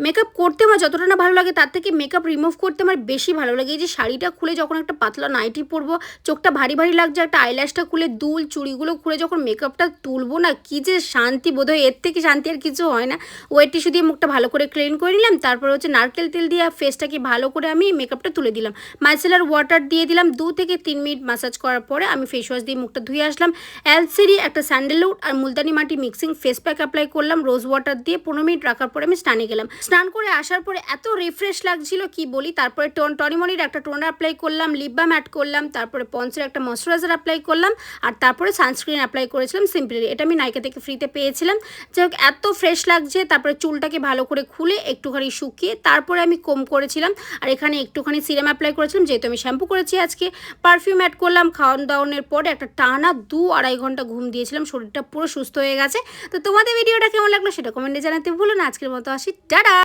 Makeup করতে আমার যতটা না ভালো লাগে তার থেকে মেকআপ রিমুভ করতে আমার বেশি ভালো লাগে। এই যে শাড়িটা খুলে যখন একটা পাতলা নাইটি পরবো, চোখটা ভারী, ভারী লাগছে, একটা আইল্যাশটা খুলে দুল, চুড়িগুলো খুলে যখন মেকআপটা তুলবো না, কি যে শান্তি বোধ হয়, এর থেকে শান্তি আর কিছু হয় না। ওয়েট টিস্যু দিয়ে মুখটা ভালো করে ক্লিন করে নিলাম। তারপর হচ্ছে নারকেল তেল দিয়ে ফেসটাকে ভালো করে আমি মেকআপটা তুলে দিলাম। মাইসেলার ওয়াটার দিয়ে দিলাম। 2 থেকে 3 মিনিট ম্যাসাজ করার পরে আমি ফেস ওয়াশ দিয়ে মুখটা ধুয়ে আসলাম। এলসিডি একটা স্যান্ডেলউড আর মুলতানি মাটি মিক্সিং ফেস প্যাক অ্যাপ্লাই করলাম। রোজ ওয়াটার দিয়ে 15 মিনিট রাখার পরে আমি স্নানে গেলাম। স্নান করে আসার পরে এত রিফ্রেশ লাগছিল কি বলি। তারপরে টনিমনির একটা টোনার অ্যাপ্লাই করলাম, লিপ বাম অ্যাড করলাম, তারপরে পন্সের একটা ময়শ্চারাইজার অ্যাপ্লাই করলাম, আর তারপরে সানস্ক্রিন অ্যাপ্লাই করেছিলাম সিম্পলি। এটা আমি নাইকা থেকে ফ্রিতে পেয়েছিলাম। যাই হোক, এত ফ্রেশ লাগছে। তারপরে চুলটাকে ভালো করে খুলে একটুখানি শুকিয়ে তারপরে আমি কোম করেছিলাম, আর এখানে একটুখানি সিরাম অ্যাপ্লাই করেছিলাম যেহেতু আমি শ্যাম্পু করেছি আজকে। পারফিউম অ্যাড করলাম। খাওয়ান দাওয়ানোর পরে একটা টানা 2-2.5 ঘন্টা ঘুম দিয়েছিলাম। শরীরটা পুরো সুস্থ হয়ে গেছে। তো তোমাদের ভিডিওটা কেমন লাগলো সেটা কমেন্টে জানাতে ভুলো না। আজকের মতো আসি, টাটা।